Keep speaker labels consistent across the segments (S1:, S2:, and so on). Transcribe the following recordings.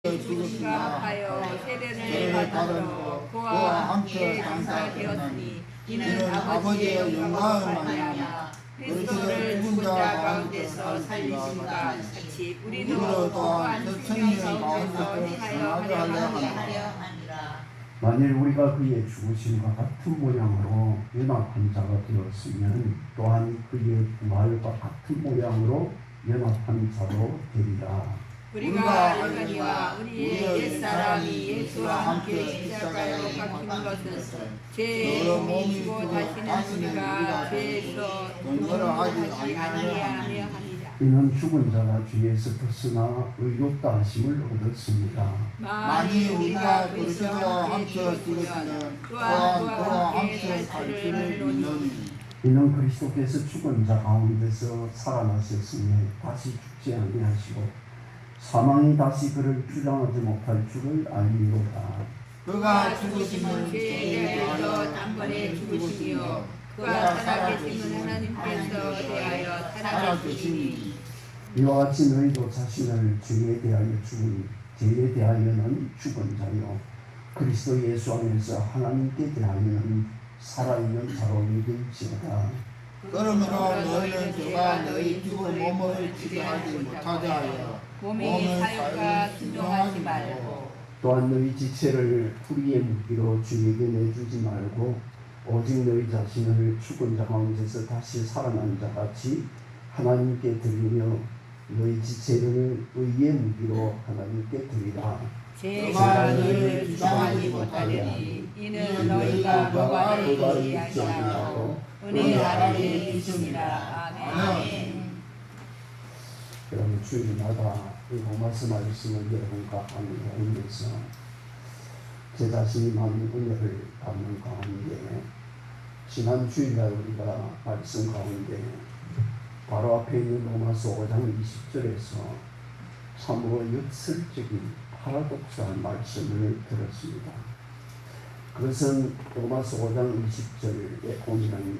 S1: 죽음과 하여 세례를 받으러 그와 함께 장사되었으니 이는 아버지의 영광을 말미암아 그리스도를 죽은 자 가운데서 살리신 것 같이 우리도 또한 생명 가운데서 행하여 하려 함이라.
S2: 만일 우리가 그의 죽으심과 같은 모양으로 연합한 자가 되었으면 또한 그의 부활과 같은 모양으로 연합한 자도 되리라.
S1: 우리가 여전히와 우리의 옛사람이 예수와 함께 십자가에 못 박힌 것은 죄의 몸이고 다시는 우리가 죄에서 동정하지 아니하며 합니다.
S2: 이는 죽은 자가 주에서 떴으나 의롭다 하심을 얻었습니다.
S1: 만일 우리가 그리스도와 함께 죽으면 또한 그와 함께 살 줄을 믿노니
S2: 이는 그리스도께서 죽은 자 가운데서 살아나셨으니 다시 죽지 아니하시고 사망이 다시 그를 주장하지 못할 줄을 알미로다.
S1: 그가 죽으심은 죄에 대하여 단번에 죽으시며 그가 살아계심은 하나님께서 대하여 살아계시니
S2: 이와 같이 너희도 자신을 죄에 대하여 대하여는 죽은 자요 그리스도 예수 안에서 하나님께 대하여는 살아있는 자로 믿을지어다.
S1: 그러므로 너희는 죄가 너희 죽은 몸을 지배하지 못하게 하여 몸의 사욕과 순종하지 말고
S2: 또한 너희 지체를 불의의 무기로 주에게 내주지 말고 오직 너희 자신을 죽은 자 가운데서 다시 살아난 자같이 하나님께 드리며 너희 지체를 의의 무기로 하나님께 드리라.
S1: 죄가 너희를 주장하지 못하리니 이는 너희가 교관에 있지 아니하고 은혜 아래에 있음이라. 아멘.
S2: 여러분 주일마다 이 로마서 말씀을 여러분과 나누면서 제 자신이 많은 은혜를 받는 가운데 지난 주일날 우리가 말씀 가운데 바로 앞에 있는 로마서 5장 20절에서 참으로 역설적인 파라독스한 말씀을 들었습니다. 그것은 로마서 5장 20절에 보면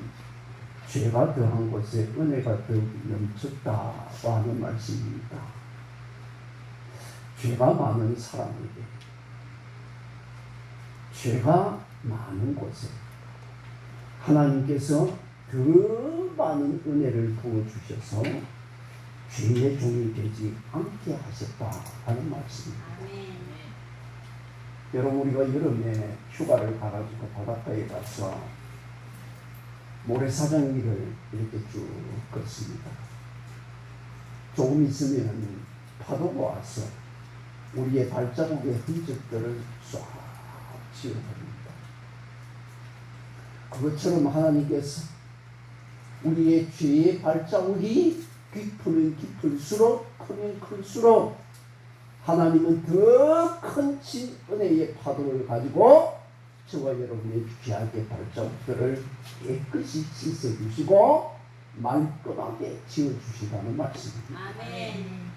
S2: 죄가 더한 곳에 은혜가 더욱 넘쳤다고 하는 말씀입니다. 죄가 많은 사람에게, 죄가 많은 곳에 하나님께서 더 많은 은혜를 부어주셔서 죄의 종이 되지 않게 하셨다 하는 말씀입니다. 여러분 우리가 여름에 휴가를 가가지고 바닷가에 가서 모래사장 위를 이렇게 쭉 걷습니다. 조금 있으면 파도가 와서 우리의 발자국의 흔적들을 쫙 지워버립니다. 그것처럼 하나님께서 우리의 죄의 발자국이 깊으면 깊을수록 크면 클수록 하나님은 더 큰 은혜의 파도를 가지고 저와 여러분의 귀하게 발자국들을 깨끗이 씻어주시고 말끔하게 지워주시다는 말씀입니다.
S1: 아멘.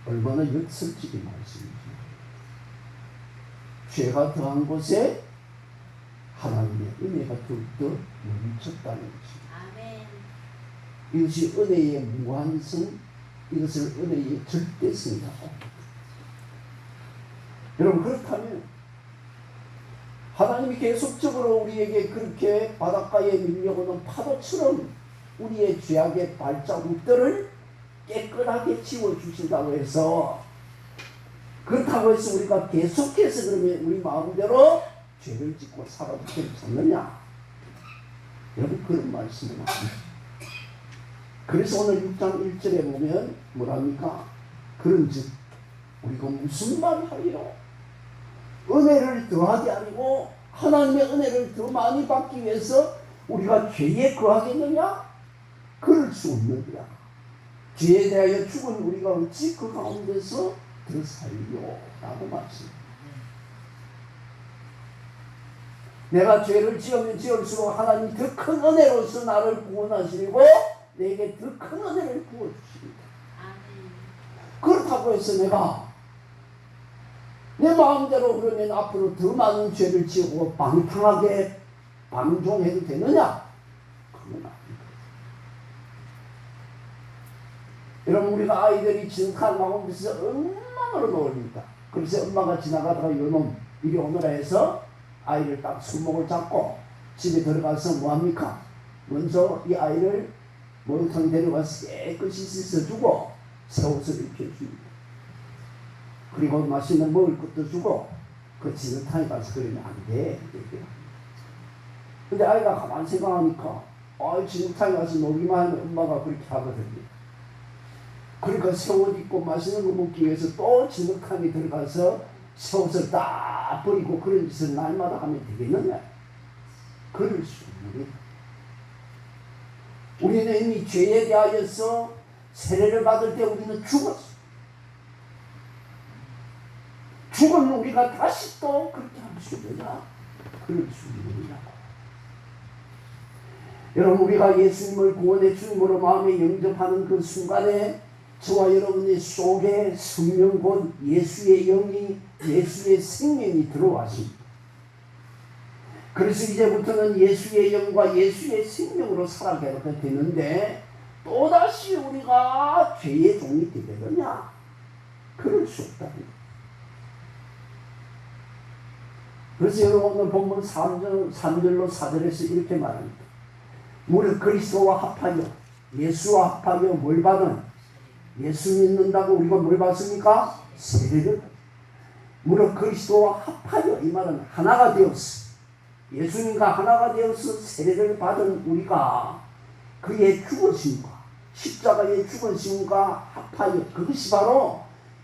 S2: 얼마나 역설적인 말씀이죠. 죄가 더한 곳에 하나님의 은혜가 더욱더 넘쳤다는 것입니다.
S1: 아멘.
S2: 이것이 은혜의 무한성, 이것을 은혜의 절대성이라고 합니다. 여러분 그렇다면 하나님이 계속적으로 우리에게 그렇게 바닷가에 밀려오는 파도처럼 우리의 죄악의 발자국들을 깨끗하게 지워주신다고 해서 그렇다고 해서 우리가 계속해서 그러면 우리 마음대로 죄를 짓고 살아도 괜찮느냐? 여러분 그런 말씀은 아닙니다. 그래서 오늘 6장 1절에 보면 뭐랍니까? 그런즉 우리가 무슨 말을 하리요? 은혜를 더하게 아니고 하나님의 은혜를 더 많이 받기 위해서 우리가 죄에 거하겠느냐? 그럴 수 없는 거야. 죄에 대하여 죽은 우리가 어찌 그 가운데서 더 살리요? 라고 말씀합니다. 내가 죄를 지으면 지을수록 하나님이 더 큰 은혜로서 나를 구원하시고 내게 더 큰 은혜를 부어주십니다. 그렇다고 해서 내가 내 마음대로 그러면 앞으로 더 많은 죄를 지고 방탕하게 방종해도 되느냐? 그건 아닙니다. 여러분 우리가 아이들이 진흙탕 가운데서 엉망으로 놓습니다. 그래서 엄마가 지나가다가 요놈 이리 오너라 해서 아이를 딱 손목을 잡고 집에 들어가서 뭐합니까? 먼저 이 아이를 목욕탕에 데려가서 깨끗이 씻어주고 새 옷을 입혀줍니다. 그리고 맛있는 먹을 것도 주고 그 진흙탕에 가서 그러면 안 돼. 근데 아이가 가만히 생각하니까 진흙탕에 가서 놀기만 하면 엄마가 그렇게 하거든요. 그러니까 새 옷 입고 맛있는 거 먹기 위해서 또 진흙탕에 들어가서 새 옷을 딱 버리고 그런 짓을 날마다 하면 되겠느냐? 그럴 수 없는 거예요. 우리는 이미 죄에 대하여서 세례를 받을 때 우리는 죽었어. 죽은 우리가 다시 또 그렇게 할 수 있느냐? 그럴 수 있느냐고. 여러분 우리가 예수님을 구원의 주님으로 마음에 영접하는 그 순간에 저와 여러분의 속에 성령 곧 예수의 영이 예수의 생명이 들어왔습니다. 그래서 이제부터는 예수의 영과 예수의 생명으로 살아가게 되는데 또다시 우리가 죄의 종이 되겠느냐? 그럴 수 없다. 그래서 여러분 오늘 본문 3절로 4절에서 이렇게 말합니다. 무릇 그리스도와 합하여 예수와 합하여 뭘 받은? 예수 믿는다고 우리가 뭘 받습니까? 세례를. 무릇 그리스도와 합하여 이 말은 하나가 되었어. 예수님과 하나가 되어서 세례를 받은 우리가 그의 죽으심과 십자가의 죽으심과 합하여 그것이 바로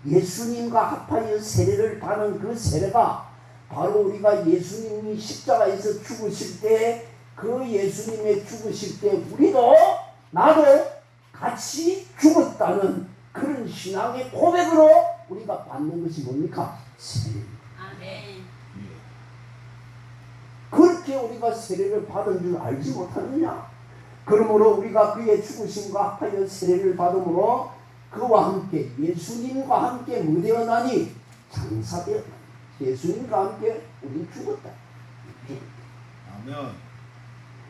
S2: 예수님과 합하여 세례를 받은 그 세례가 바로 우리가 예수님이 십자가에서 죽으실 때 그 예수님의 죽으실 때 우리도 나도 같이 죽었다는 그런 신앙의 고백으로 우리가 받는 것이 뭡니까? 세례입니다.
S3: 아멘.
S2: 그렇게 우리가 세례를 받은 줄 알지 못하느냐? 그러므로 우리가 그의 죽으심과 합하여 세례를 받음으로 그와 함께 예수님과 함께 뭐 되었나니? 장사되었다. 예수님과 함께 우리 죽었다.
S1: 아멘.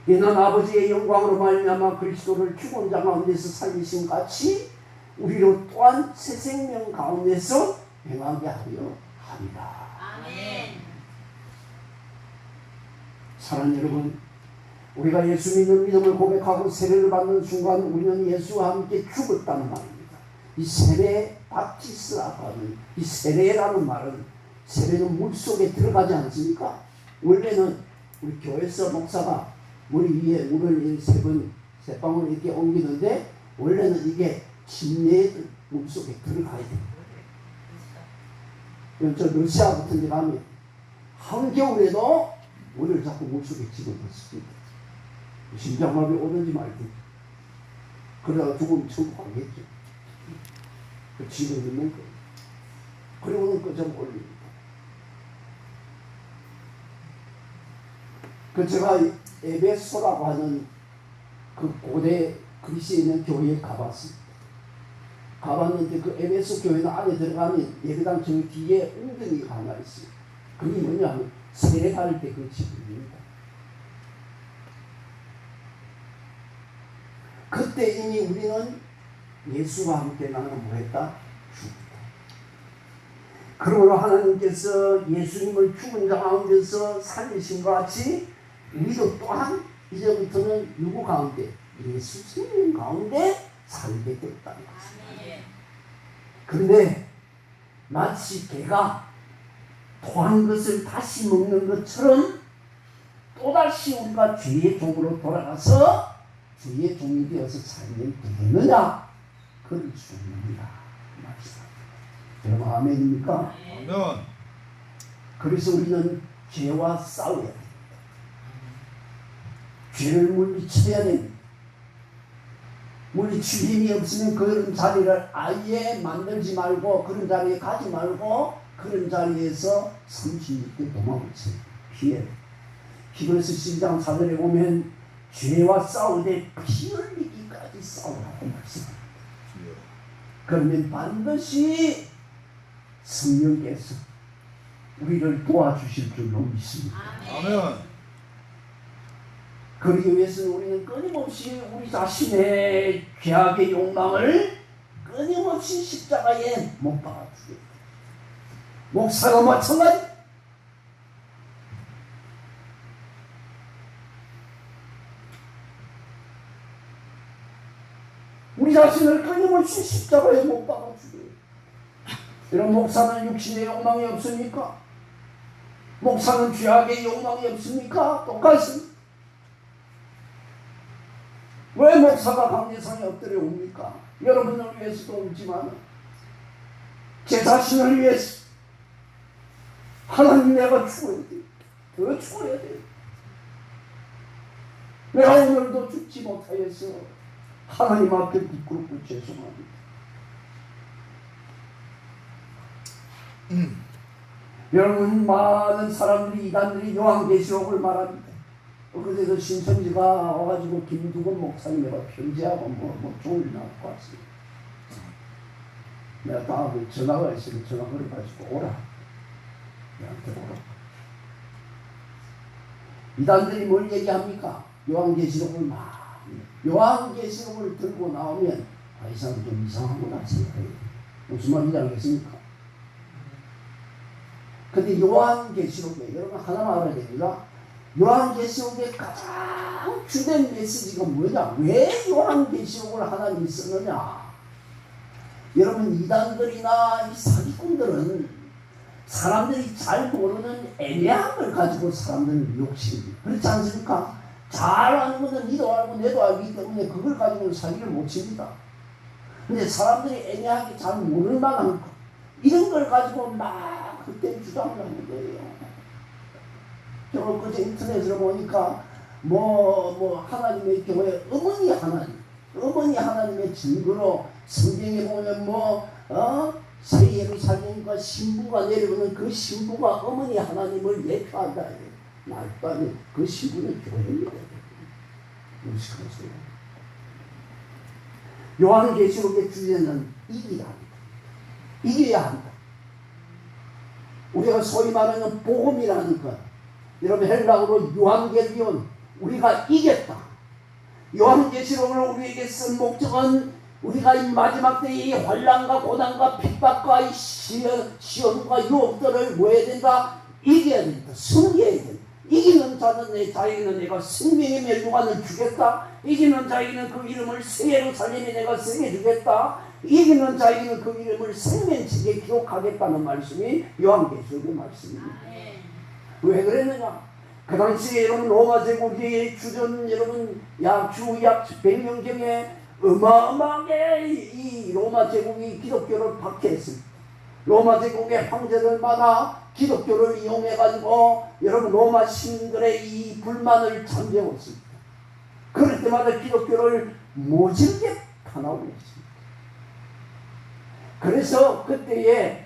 S2: 이는 아버지의 영광으로 말미암아 그리스도를 죽은 자 가운데서 살리심 같이 우리로 또한 새 생명 가운데서 행하게 하려 합니다.
S3: 아멘.
S2: 사랑하는 여러분, 우리가 예수 믿는 믿음을 고백하고 세례를 받는 순간 우리는 예수와 함께 죽었다는 말입니다. 이 세례 바티스라고 하는 이 세례라는 말은 세례는 물속에 들어가지 않습니까? 원래는 우리 교회에서 목사가 물 위에 물을 세 방울 이렇게 옮기는데 원래는 이게 침례에 물속에 들어가야 돼요. 저 러시아 같은 데 가면 한겨울에도 물을 자꾸 물속에 집어넣습니다. 심장마비 오든지 말든지. 그러다가 죽으면 천국 가겠죠. 그 집어넣는 거예요. 그리고는 그 점 올립니다. 그 제가 에베소라고 하는 그 고대 그리스에 있는 교회에 가봤습니다. 가봤는데 그 에베소 교회는 안에 들어가면 예배당 저 뒤에 웅덩이가 하나 있어요. 그게 뭐냐면 세례 받을 때 그 집입니다. 그때 이미 우리는 예수와 함께 나는 뭐했다? 죽었다. 그러므로 하나님께서 예수님을 죽은 자 가운데서 살리심과 같이 우리도 또한 이제부터는 누구 가운데? 예수 생명 가운데 살게 됐다는 것입니다. 그런데 마치 개가 토한 것을 다시 먹는 것처럼 또다시 우리가 죄의 종으로 돌아가서 죄의 종이 되어서 살면 되겠느냐? 그럴 수 없습니다. 여러분 아멘입니까?
S1: 아멘.
S2: 그래서 우리는 죄와 싸워야 됩니다. 죄를 물리쳐야 됩니다. 물리칠 힘이 없으면 그런 자리를 아예 만들지 말고 그런 자리에 가지 말고 그런 자리에서 36대 도망을 쳐요. 피해요. 히브리서 12장 4절에 보면 죄와 싸우되 피 흘리기까지 싸우라고 말씀합니다. 그러면 반드시 성령께서 우리를 도와주실 줄로 믿습니다.
S1: 아멘.
S2: 그러기 위해서는 우리는 끊임없이 우리 자신의 죄악의 욕망을 끊임없이 십자가에 못 박아 주겠다. 목사가 마찬가지. 우리 자신을 끊임없이 십자가에 못 박아 주겠다. 이런 목사는 육신의 욕망이 없습니까? 목사는 죄악의 욕망이 없습니까? 똑같습니다. 왜 목사가 강제상에 엎드려 옵니까? 여러분을 위해서도 울지만 제 자신을 위해서 하나님 내가 죽어야 돼. 더 죽어야 돼. 내가 오늘도 죽지 못하여서 하나님 앞에 부끄럽고 죄송합니다. 여러분 많은 사람들이 이단들이 요한계시록을 말합니다. 그래서 신천지가 와가지고 김두건 목사님과 편지하고 뭐 종을 나왔고 왔습니다. 내가 다음에 전화가 있으면 전화 걸어가지고 오라. 내한테 오라. 이단들이 뭘 얘기합니까? 요한계시록을 막 요한계시록을 들고 나오면 이 사람 좀 이상하구나 생각해요. 무슨 말인지 알겠습니까? 근데 요한계시록에 여러분 하나만 알아야 됩니다. 요한계시록의 가장 주된 메시지가 뭐냐? 왜 요한계시록을 하나님이 쓰느냐? 여러분 이단들이나 이 사기꾼들은 사람들이 잘 모르는 애매한 걸 가지고 사람들을 미혹시킵니다. 그렇지 않습니까? 잘 아는 것은 니도 알고 내도 알기 때문에 그걸 가지고는 사기를 못 칩니다. 근데 사람들이 애매하게 잘 모를 만한 것 이런 걸 가지고 막 그때 주장을 하는 거예요. 저 그제 인터넷으로 보니까 뭐 하나님의 교회 어머니 하나님의 증거로 성경에 보면 새 예루살렘과 신부가 내려오는 그 신부가 어머니 하나님을 예표한다. 말도 안 돼. 그 신부는 교회입니다. 무식하세요. 요한계시록의 주제는 이기야 합니다. 이겨야 한다. 우리가 소위 말하는 복음이라는 것. 여러분 헬라어로 요한계리온 우리가 이겼다. 요한계시록을 우리에게 쓴 목적은 우리가 이 마지막 때의 이 환난과 고난과 핍박과 이 시험과 유혹들을 뭐 해야 된다? 이겨야 된다. 승리해야 된다. 이기는 자는 내 자에게는 내가 생명의 멸류관을 주겠다. 이기는 자에게는 그 이름을 새 예루살렘에 내가 새겨 주겠다. 이기는 자에게는 그 이름을 생명책에 기록하겠다는 말씀이 요한계시록의 말씀입니다. 왜 그랬느냐? 그 당시에 여러분 로마 제국이 주전 여러분 약 100년경에 어마어마하게 이 로마 제국이 기독교를 박해했습니다. 로마 제국의 황제들마다 기독교를 이용해가지고 여러분 로마 시민들의 이 불만을 잠재웠습니다. 그럴 때마다 기독교를 모질게 파나오였습니다. 그래서 그때에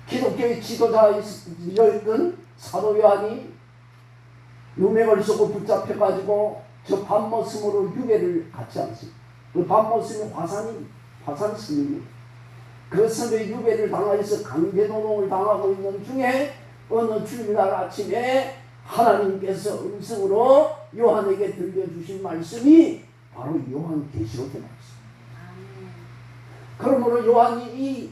S2: 기독교의 지도자였던 사도 요한이 유명을 쓰고 붙잡혀가지고 저 밤모습으로 유배를 갖지 않습니다. 그 밤모습이 화산 스님입니다. 그 스님의 유배를 당하여서 강제노동을 당하고 있는 중에 어느 주일날 아침에 하나님께서 음성으로 요한에게 들려주신 말씀이 바로 요한계시록의 말씀. 그러므로 요한이 이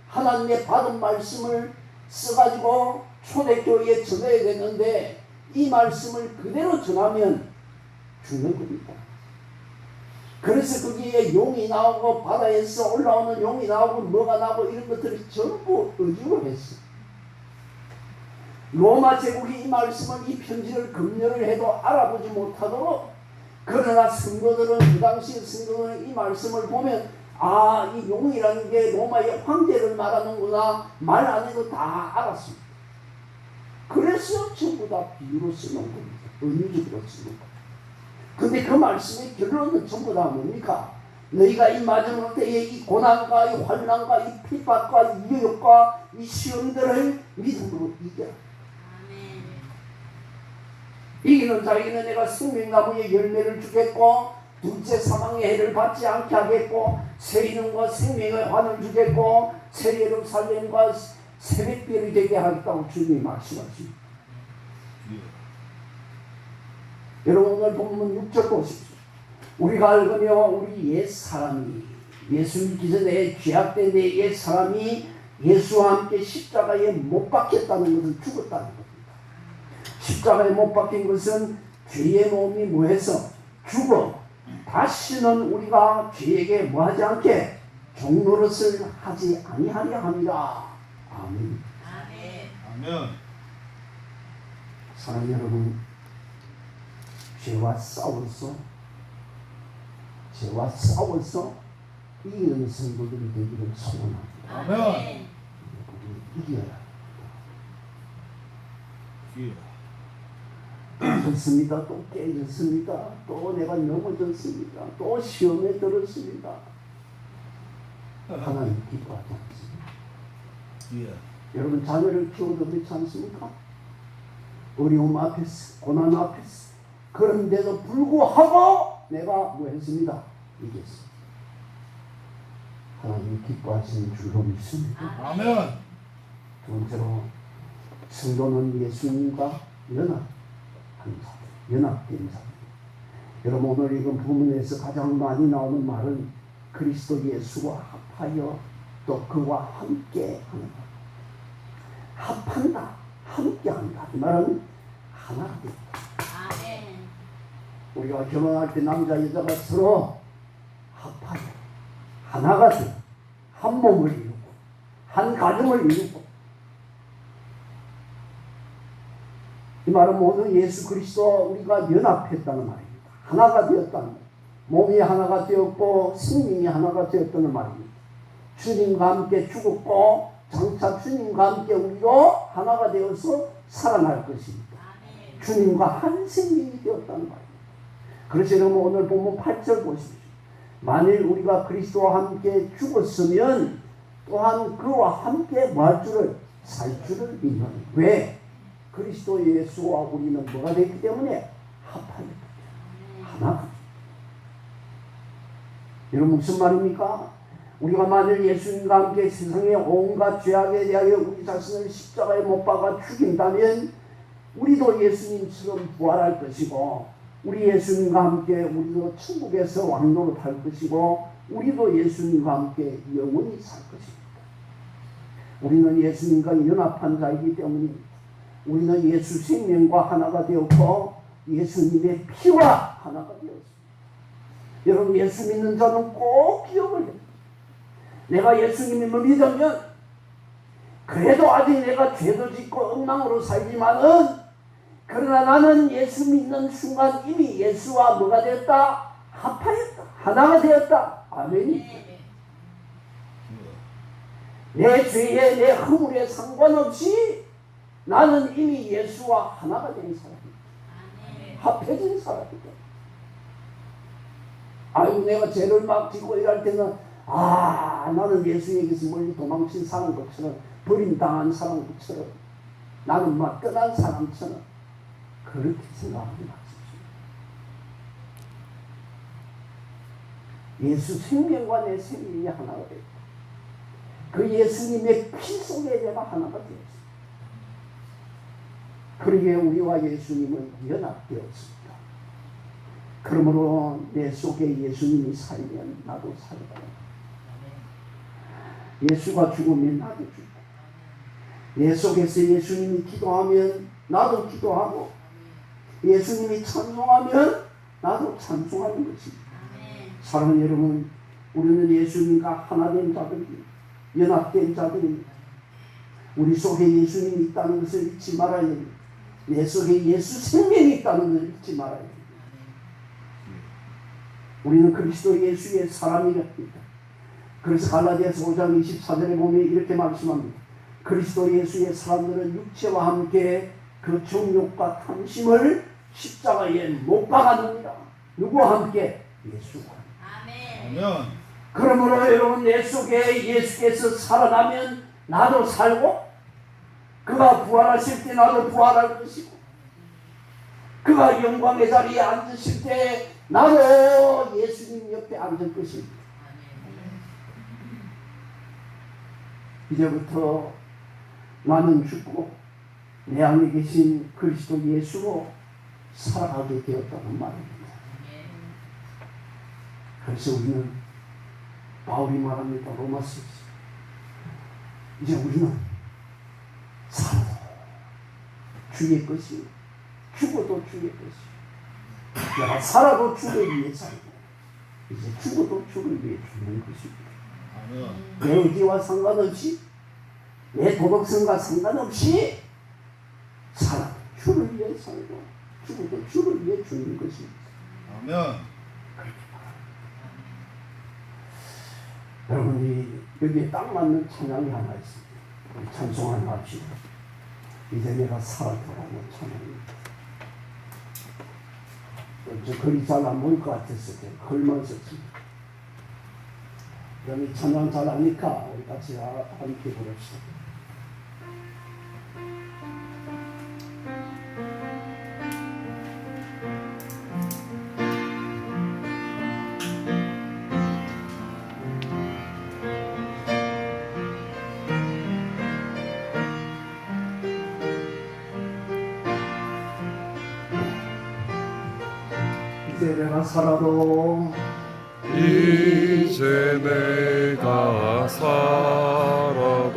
S2: 하나님의 받은 말씀을 써가지고 초대교회에 전해야 되는데 이 말씀을 그대로 전하면 죽는 겁니다. 그래서 거기에 용이 나오고 바다에서 올라오는 용이 나오고 뭐가 나오고 이런 것들이 전부 의지로 했어. 로마 제국이 이 말씀을 이 편지를 검열을 해도 알아보지 못하도록 그러나 성도들은 그 당시 성도들은 이 말씀을 보면 이 용이라는 게 로마의 황제를 말하는구나 말 안 해도 다 알았습니다. 그래서 전부 다 비유로 쓰는 겁니다. 은유적으로 쓰는 겁니다. 근데 그 말씀의 결론은 전부 다 뭡니까? 너희가 이 마지막 때에 이 고난과 이 환난과 이 핍박과 이 유혹과 이 시험들을 믿음으로 이겨라. 이기는 자에게는 내가 생명나무의 열매를 주겠고 둘째 사망의 해를 받지 않게 하겠고 새 이름과 생명의 환을 주겠고 새 예루살렘과 새벽별이 되게 하겠다고 주님이 말씀하십니다. 여러분 오늘 본문 6절 보십시오. 우리가 알거며 우리 옛 사람이 예수 믿기 전에 죄악된 내 옛 사람이 예수와 함께 십자가에 못 박혔다는 것은 죽었다는 겁니다. 십자가에 못 박힌 것은 죄의 몸이 뭐해서 죽어 다시는 우리가 죄에게 뭐하지 않게 종노릇을 하지 아니하려 합니다. 아멘.
S1: 아멘.
S2: 사랑하는 여러분, 죄와 싸워서 이기는 성도들이 되기를 소원합니다.
S1: 아멘.
S2: 우리 이겨야
S1: 예.
S2: 졌습니다. 또 깨졌습니다. 또 내가 넘어졌습니다. 또 시험에 들었습니다. 하나님 기뻐하지 않습니다.
S1: 예.
S2: 여러분 자녀를 키워도 그렇지 않습니까? 어려움 앞에서 고난 앞에서 그런데도 불구하고 내가 뭐 했습니다? 이겼습니다. 하나님 기뻐하시는 줄로 믿습니다.
S1: 아멘.
S2: 두 번째로 성도는 예수님과 연합된 사람. 여러분 오늘 읽은 부문에서 가장 많이 나오는 말은 그리스도 예수와 합하여 또 그와 함께 하는 것. 합한다, 함께한다. 이 말은 하나가 된다.
S3: 아멘.
S2: 우리가 결혼할 때 남자 여자가 서로 합하여 하나가 되어 한 몸을 이루고 한 가정을 이루고, 이 말은 모든 예수 그리스도와 우리가 연합했다는 말입니다. 하나가 되었다는 말. 몸이 하나가 되었고 생명이 하나가 되었다는 말입니다. 주님과 함께 죽었고 장차 주님과 함께 우리도 하나가 되어서 살아날 것입니다. 주님과 한 생명이 되었다는 말입니다. 그래서 여러분 오늘 본문 8절 보십시오. 만일 우리가 그리스도와 함께 죽었으면 또한 그와 함께 뭐 할 줄을 살 줄을 믿는. 왜? 그리스도 예수와 우리는 뭐가 됐기 때문에 합하였다. 하나가. 여러분 무슨 말입니까? 우리가 만일 예수님과 함께 세상의 온갖 죄악에 대하여 우리 자신을 십자가에 못 박아 죽인다면 우리도 예수님처럼 부활할 것이고, 우리 예수님과 함께 우리도 천국에서 왕노릇할 것이고, 우리도 예수님과 함께 영원히 살 것입니다. 우리는 예수님과 연합한 자이기 때문입니다. 우리는 예수 생명과 하나가 되었고 예수님의 피와 하나가 되었습니다. 여러분 예수 믿는 자는 꼭 기억을 해요. 내가 예수님을 믿으면 그래도 아직 내가 죄도 짓고 엉망으로 살지만은, 그러나 나는 예수 믿는 순간 이미 예수와 뭐가 되었다? 합하였다. 하나가 되었다. 아멘이. 내 죄에 내 허물에 상관없이 나는 이미 예수와 하나가 된 사람이다. 합해진 사람이다. 아이고 내가 죄를 막 지고 이럴 때는 나는 예수에게서 멀리 도망친 사람 것처럼, 버림당한 사람 것처럼, 나는 막 떠난 사람처럼 그렇게 생각하지 마십시오. 예수 생명과 내 생명이 하나가 되고 그 예수님의 피 속에 내가 하나가 되었습니다. 그러기에 우리와 예수님은 연합되었습니다. 그러므로 내 속에 예수님이 살면 나도 살고, 예수가 죽으면 나도 죽고, 내 속에서 예수님이 기도하면 나도 기도하고, 예수님이 찬송하면 나도 찬송하는 것입니다. 사랑하는 여러분, 우리는 예수님과 하나된 자들입니다. 연합된 자들입니다. 우리 속에 예수님이 있다는 것을 잊지 말아야 됩니다. 내 속에 예수 생명이 있다는 것을 잊지 말아야 됩니다. 우리는 그리스도 예수의 사람이랍니다. 그래서 갈라디아서 5장 24절에 보면 이렇게 말씀합니다. 그리스도 예수의 사람들은 육체와 함께 그 정욕과 탐심을 십자가에 못 박았느니라. 누구와 함께? 예수와.
S1: 아멘.
S2: 그러므로 여러분 내 속에 예수께서 살아나면 나도 살고, 그가 부활하실 때 나도 부활할 것이고, 그가 영광의 자리에 앉으실 때 나도 예수님 옆에 앉을 것입니다. 이제부터 나는 죽고 내 안에 계신 그리스도 예수로 살아가게 되었다는 말입니다. 그래서 우리는 바울이 말합니다. 로마서 이제 우리는 살아도 주의 것이, 죽어도 주의 것이. 내가 살아도 주를 위해 살고 이제 죽어도 주를 위해 죽는 것입니다. 내 의지와 상관없이, 내 도덕성과 상관없이 살아도 주를 위해 살고 죽어도 주를 위해 죽는 것입니다.
S1: 아멘.
S2: 여러분이 여기에 딱 맞는 찬양이 하나 있습니다. 우리 찬송 하나 합시다. 이제 내가 살아도라는 찬양입니다. 저 글이 잘 안 보일 것 같아서 글만 썼습니다. 여기 찬양 잘 아니까 우리 같이 함께 부릅시다. 이제 내가 살아도
S3: 이제 내가 살아도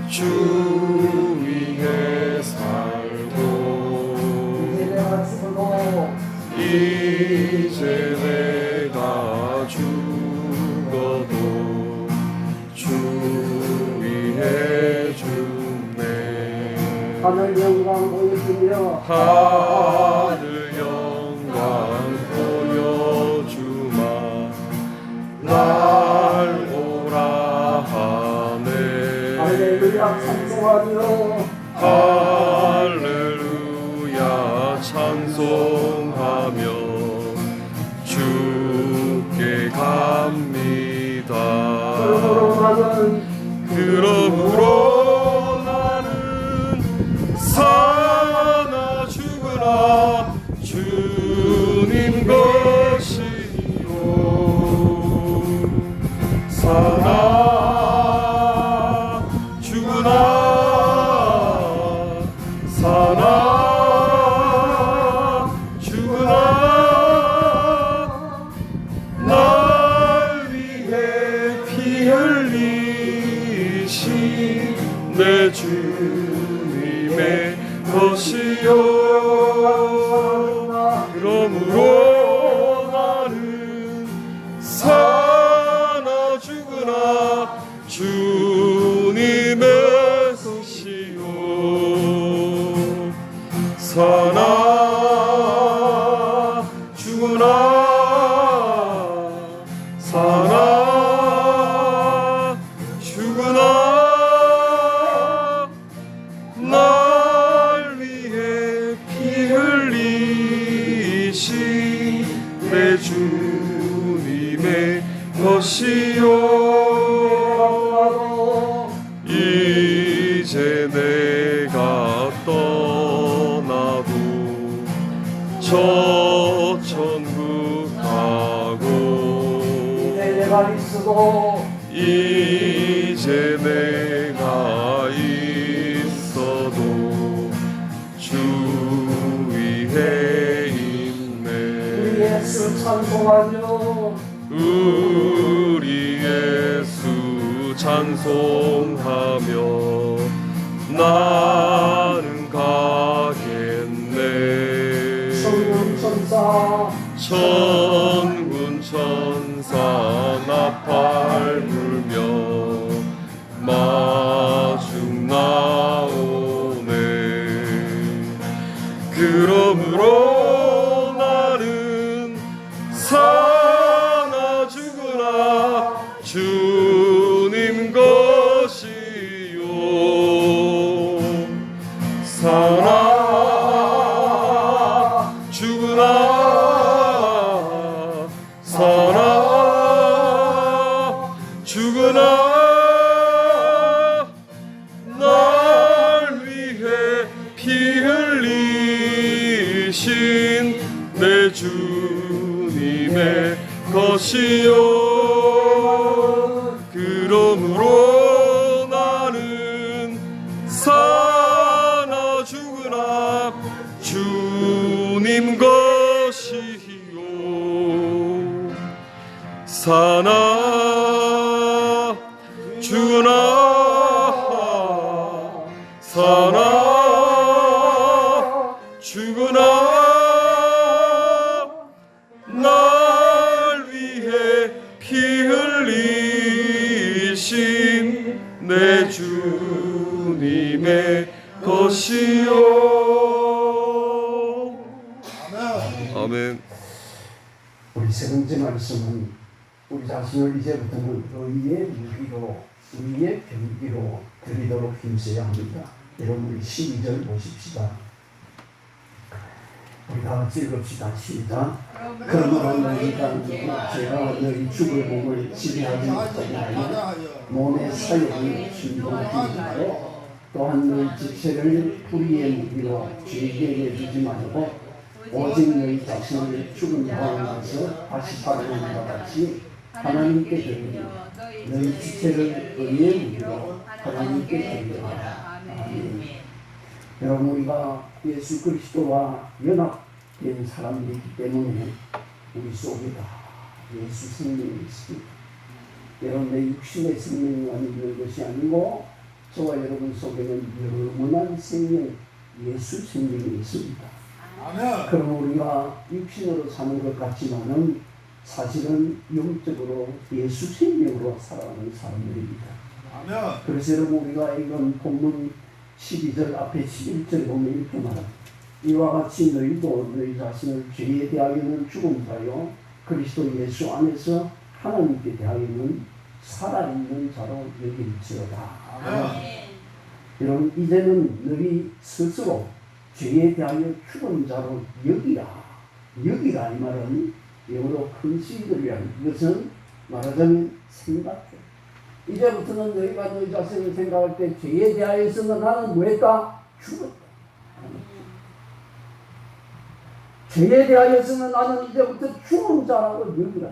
S3: 주 위에 살고
S2: 이제 내가 죽어도
S3: 이제 내가 죽어도 주 위에 죽네.
S2: 하늘 영광 보여주며
S3: 하늘 영광 보여주마 날 오라 하네.
S2: 할렐루야 찬송하며
S3: 할렐루야 찬송하며 주께 갑니다. 그러므로 나는 사나 죽으나 주님 것이요 사나 죽으나 사나 죽으나 날 위해 피 흘리신 내 주님의 것이요. 그러므로 나는 사나 죽으나 주님의 것이요 사나 죽으나 사나 죽으나 날 위해 피 흘리신 내 주님의 것이요. 이제 내가 떠나도 저 천국 가고
S2: 내가 있어도
S3: 이제 내가 있어도 주 위에 있네.
S2: 예수 찬송하며
S3: 우리 예수 찬송하며 나는 가겠네.
S2: 천군 천사
S3: 천군 천사 나팔 불며 마중 나오네. 그러므로 나는 사나 죽으나 주님 것이요 사나 죽으나 사나 죽으나 날 위해 피 흘리신 내 주님의 것이요. 그러므로 나는 사나 죽으나 주님 것이요 사나 주나 사나 주구나 날 위해 피 흘리신 내 주님의 것이요. 아멘.
S2: 우리 세 번째 말씀은 우리 자신을 이제부터는 의의 무기로 의의 병기로 드리도록 힘써야 합니다. 여러분 우리 12절 보십시다. 우리 다 같이 읽읍시다. 시작. 그러므로 너희가 제가 너희 죽을 몸을 지배하지 못하게 하여 몸의 사역이 순종하게 하여 또한 너희 지체를 불의의 무기로 죄에게 주지 말고 오직 너희 자신을 죽은 가운데서 다시 살아나는 것 같이 하나님께 드리며 너희 지체를 의의 무기로 하나님께 드리라. 아멘. 여러분 우리가 예수 그리스도와 연합된 사람들이기 때문에 우리 속에 다 예수 생명이 있습니다. 여러분 내 육신의 생명만 있는 것이 아니고 저와 여러분 속에는 영원한 생명 예수 생명이 있습니다.
S1: 아멘.
S2: 그럼 우리가 육신으로 사는 것 같지만은 사실은 영적으로 예수 생명으로 살아가는 사람들입니다.
S1: 아멘.
S2: 그래서 여러분 우리가 이건 본문 12절 앞에 11절에 보면 이렇게 말합니다. 이와 같이 너희도 너희 자신을 죄에 대하여는 죽은 자요 그리스도 예수 안에서 하나님께 대하여는 살아있는 자로 여길지어다.
S1: 아멘.
S2: 여러분 이제는 너희 스스로 죄에 대하여 죽은 자로 여기라. 여기라 이 말은 영어로 컨시더리라. 이것은 말하자면 생각해. 이제부터는 너희가 너희 자신을 생각할 때 죄에 대하여서는 나는 뭐했다? 죽었다. 죄에 대하여서는 나는 이제부터 죽은 자라고 여기라.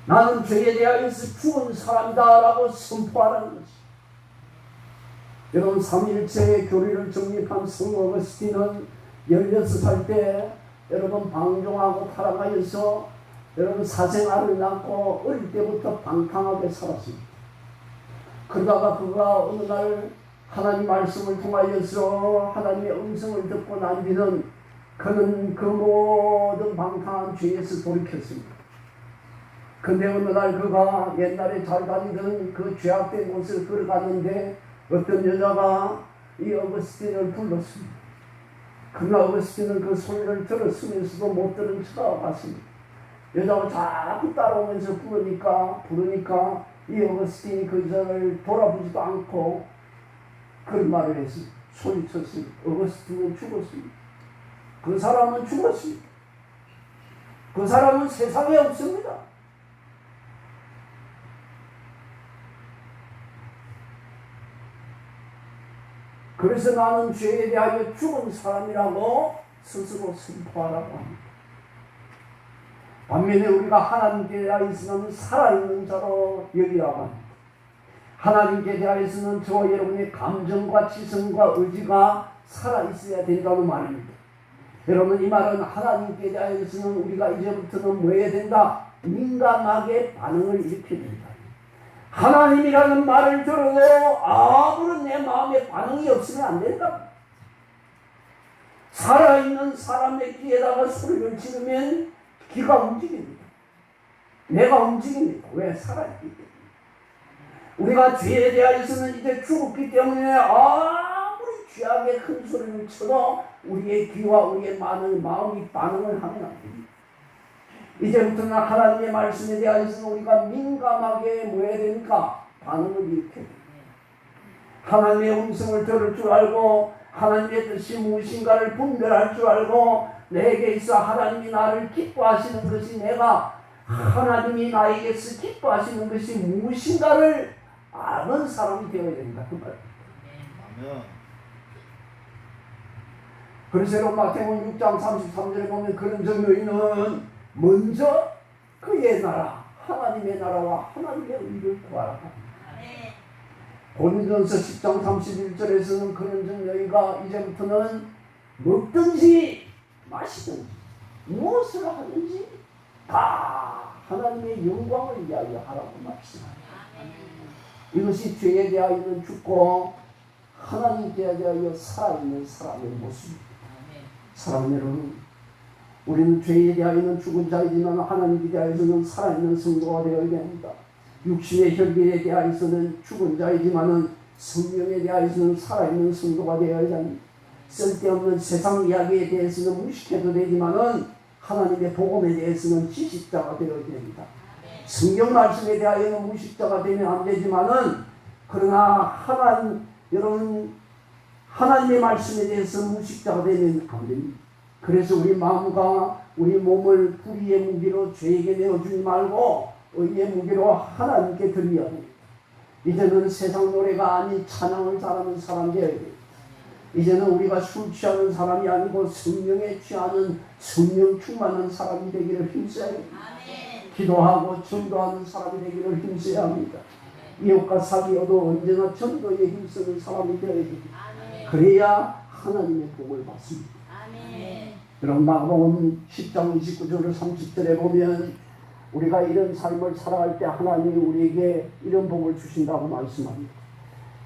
S2: 나는 죄에 대하여서 죽은 사람이다라고 선포하라는 것이. 여러분 삼일체의 교리를 정립한 성 어거스틴은 16살 때 여러분 방종하고 타락하여서 여러분 사생아를 낳고 어릴 때부터 방탕하게 살았습니다. 그러다가 그가 어느 날 하나님 말씀을 통하여서 하나님의 음성을 듣고 난 뒤는 그는 그 모든 방탕한 죄에서 돌이켰습니다. 근데 어느 날 그가 옛날에 잘 다니던 그 죄악된 곳을 걸어갔는데 어떤 여자가 이 어거스틴을 불렀습니다. 그러나 어거스틴은 그 소리를 들었으면서도 못 들은 척하고 갔습니다. 여자가 자꾸 따라오면서 부르니까 이 어거스틴이 그 여자를 돌아보지도 않고 그런 말을 했습니다. 소리쳤습니다. 어거스틴은 죽었습니다. 그 사람은 죽었습니다. 그 사람은 세상에 없습니다. 그래서 나는 죄에 대하여 죽은 사람이라고 스스로 선포하라고 합니다. 반면에 우리가 하나님께 대하여서는 살아있는 자로 여기라고 합니다. 하나님께 대하여서는 저와 여러분의 감정과 지성과 의지가 살아있어야 된다는 말입니다. 여러분 이 말은 하나님께 대하여서는 우리가 이제부터는 뭐 해야 된다? 민감하게 반응을 일으켜야 된다. 하나님이라는 말을 들어도 아무런 내 마음에 반응이 없으면 안 된다. 살아있는 사람의 귀에다가 소리를 지르면 귀가 움직입니다. 내가 움직입니다. 왜? 살아있기 때문에. 우리가 죄에 대하여서는 이제 죽었기 때문에 아무리 죄악의 큰 소리를 쳐도 우리의 귀와 우리의 마음이 반응을 하면 안 됩니다. 이제부터는 하나님의 말씀에 대하여서는 우리가 민감하게 뭐 해야 됩니까? 반응을 일으켜야 됩니다. 하나님의 음성을 들을 줄 알고 하나님의 뜻이 무엇인가를 분별할 줄 알고 내게 있어 하나님이 나를 기뻐하시는 것이 내가 하나님이 나에게서 기뻐하시는 것이 무엇인가를 아는 사람이 되어야 된다. 그 말입니다. 그래서 여러분 마태복음 6장 33절에 보면 그런 여인은 먼저 그의 나라 하나님의 나라와 하나님의 의를 구하라. 고린도전서 10장 31절에서는 그런 여인가 이제부터는 먹든지 마시든지 무엇을 하든지 다 하나님의 영광을 위하여 하라고 말씀합니다. 이것이 죄에 대하여는 죽고 하나님께 대하여 살아있는 사람의 모습입니다. 사랑하는 여러분, 우리는 죄에 대하여는 죽은 자이지만 하나님께 대하여는 살아있는 성도가 되어야 됩니다. 육신의 혈기에 대하여는 죽은 자이지만 성령에 대하여는 살아있는 성도가 되어야 합니다. 쓸데없는 세상 이야기에 대해서는 무식해도 되지만 하나님의 복음에 대해서는 지식자가 되어야 됩니다. 성경 말씀에 대하여는 무식자가 되면 안 되지만 그러나 여러분 하나님의 말씀에 대해서 무식자가 되면 안 됩니다. 그래서 우리 마음과 우리 몸을 불의의 무기로 죄에게 내어주지 말고 의의 무기로 하나님께 드려야 합니다. 이제는 세상 노래가 아닌 찬양을 잘하는 사람 되어야 됩니다. 이제는 우리가 술 취하는 사람이 아니고 성령에 취하는 성령 충만한 사람이 되기를 힘써야 합니다. 기도하고 전도하는 사람이 되기를 힘써야 합니다. 이웃과 사귀어도 언제나 전도에 힘쓰는 사람이 되어야 됩니다. 그래야 하나님의 복을 받습니다. 여러분 마가복음 10장 29절 30절에 보면 우리가 이런 삶을 살아갈 때 하나님이 우리에게 이런 복을 주신다고 말씀합니다.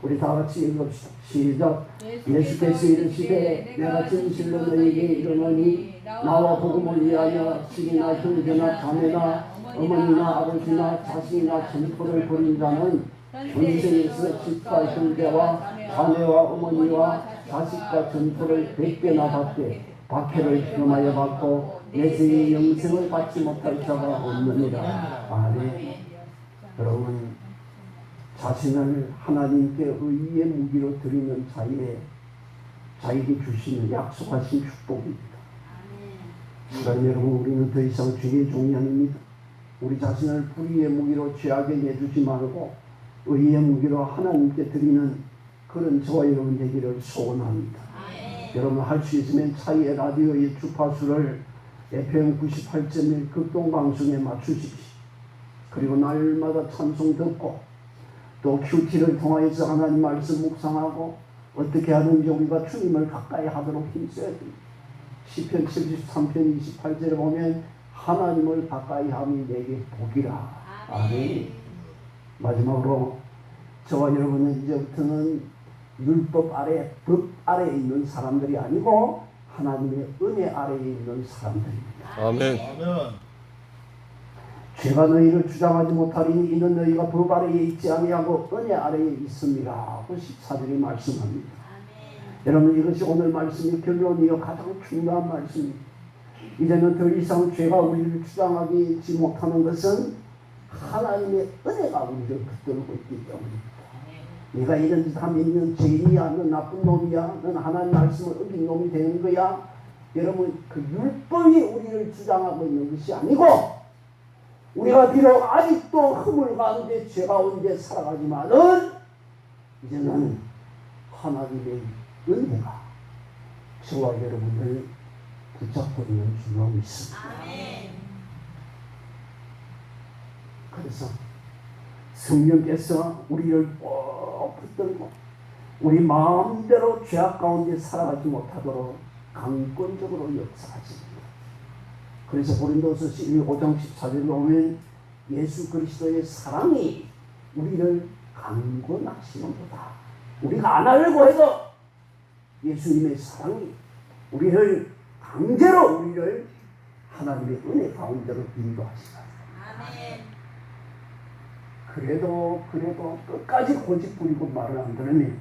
S2: 우리 다 같이 읽읍시다. 시작. 예수께서 이르시되 내가 진실로 너희에게 이르노니 나와 복음을 위하여 친이나 형제나 자매나 어머니나 아버지나 자식이나 전토를 벌인 자는 현생에서 집과 형제와 자매와 어머니와 자식과 전토를 100배나 받되 박해를 경험하여 받고 내세의 영생을 받지 못할 자가 없느니라. 아멘. 여러분 자신을 하나님께 의의 무기로 드리는 자에게 주시는 약속하신 축복입니다. 그러나 여러분 우리는 더 이상 죄의 종이 아닙니다. 우리 자신을 불의의 무기로 죄악에 내주지 말고 의의 무기로 하나님께 드리는 그런 저와 여러분 되기를 소원합니다. 여러분 할 수 있으면 차의 라디오의 주파수를 FM 98.1 극동방송에 맞추십시오. 그리고 날마다 찬송 듣고 또 큐티를 통하여서 하나님 말씀 묵상하고 어떻게 하는지 우리가 주님을 가까이 하도록 힘써야 됩니다. 시편 73편 28절에 보면 하나님을 가까이 함이 내게 복이라. 아멘. 마지막으로 저와 여러분은 이제부터는 율법 아래, 법 아래에 있는 사람들이 아니고 하나님의 은혜 아래에 있는 사람들입니다.
S3: 아멘.
S2: 죄가 너희를 주장하지 못하리니 이는 너희가 법 아래에 있지 아니하고 은혜 아래에 있음이라 하고 14절이 말씀합니다. 여러분 이것이 오늘 말씀의 결론이요 가장 중요한 말씀입니다. 이제는 더 이상 죄가 우리를 주장하지 못하는 것은 하나님의 은혜가 우리를 붙들고 있기 때문입니다. 네가 이런 짓 하면 넌 죄인이야, 넌 나쁜 놈이야, 넌 하나님 말씀을 어긴 놈이 되는 거야. 여러분 그 율법이 우리를 주장하고 있는 것이 아니고 우리가 비록 아직도 허물 가운데 죄 가운데 살아가지만은 이제는 하나님의 은혜가 저와 여러분을 붙잡고 있는 줄로 믿습니다. 그래서 성령께서 우리를 꼭 붙들고 우리 마음대로 죄악 가운데 살아가지 못하도록 강권적으로 역사하십니다. 그래서 고린도서 5장 14절에 보면 예수 그리스도의 사랑이 우리를 강권하시는도다. 우리가 안 하려고 해도 예수님의 사랑이 우리를 강제로 우리를 하나님의 은혜 가운데로 인도하시다. 그래도 끝까지 고집 부리고 말을 안 들으면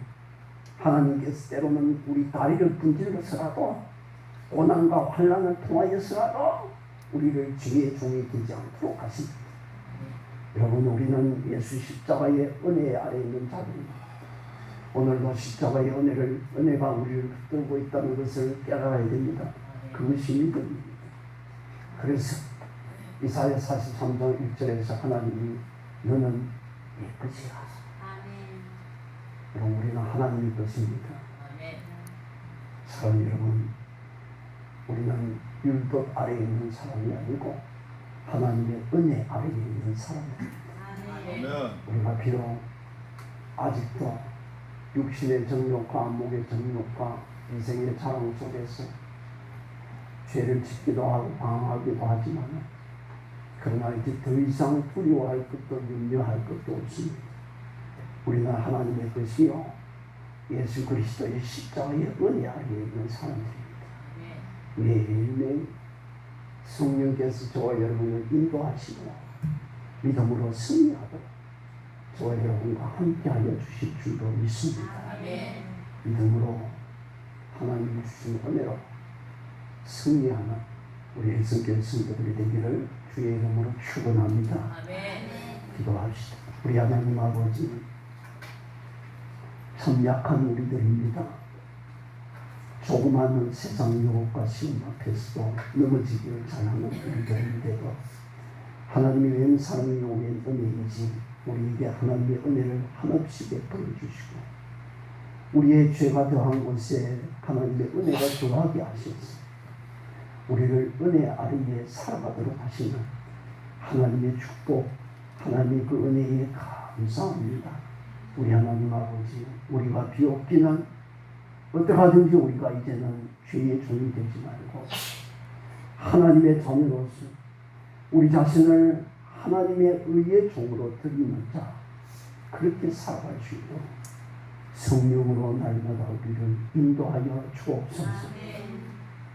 S2: 하나님께서 때로는 우리 다리를 분질러서라도 고난과 환난을 통하여서라도 우리를 죄의 종이 되지 않도록 하십니다. 여러분 우리는 예수 십자가의 은혜 아래 있는 자들입니다. 오늘도 십자가의 은혜가 우리를 붙들고 있다는 것을 깨달아야 됩니다. 그것이 믿음입니다. 그래서 이사야 43장 1절에서 하나님이 너는 내 것이라. 여러분 우리는 하나님의 것입니다. 사랑하는 여러분 우리는 율법 아래에 있는 사람이 아니고 하나님의 은혜 아래에 있는 사람입니다. 우리가 비록 아직도 육신의 정욕과 안목의 정욕과 인생의 자랑 속에서 죄를 짓기도 하고 방황하기도 하지만 그러나 이제 더 이상 두려워할 것도 염려할 것도 없습니다. 우리는 하나님의 것이요 예수 그리스도의 십자가의 은혜 아래 있는 사람들입니다. 매일매일 성령께서 저와 여러분을 인도하시고 믿음으로 승리하도록 저와 여러분과 함께하여 주실 줄로 믿습니다. 믿음으로 하나님이 주신 은혜로 승리하는 우리 애성교회 성도들이 되기를 주의 이름으로 축원합니다. 기도합시다. 우리 하나님 아버지, 참 약한 우리들입니다. 조그마한 세상 유혹과 시험 앞에서도 넘어지기를 잘하는 우리들인데도 하나님이 웬 사랑이요 웬 은혜인지 우리에게 하나님의 은혜를 한없이 베풀어 주시고 우리의 죄가 더한 곳에 하나님의 은혜가 더하게 하셔서 우리를 은혜 아래에 살아가도록 하시는 하나님의 축복, 하나님의 그 은혜에 감사합니다. 우리 하나님 아버지, 우리가 비옵기는 어떡하든지 우리가 이제는 죄의 종이 되지 말고 하나님의 종으로서 우리 자신을 하나님의 의의 종으로 드리는 자, 그렇게 살아갈 수 있도록 성령으로 날마다 우리를 인도하여 주옵소서.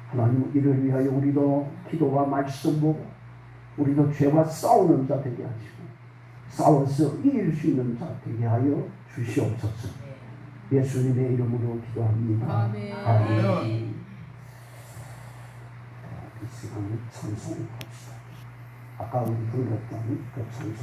S2: 하나님, 이를 위하여 우리도 기도와 말씀으로 우리도 죄와 싸우는 자 되게 하시고 싸워서 이길 수 있는 자 되게 하여 주시옵소서. 예수님의 이름으로 기도합니다. 아멘. 이 시간에 찬송합시다. 아까 우리 불렀던 그 찬송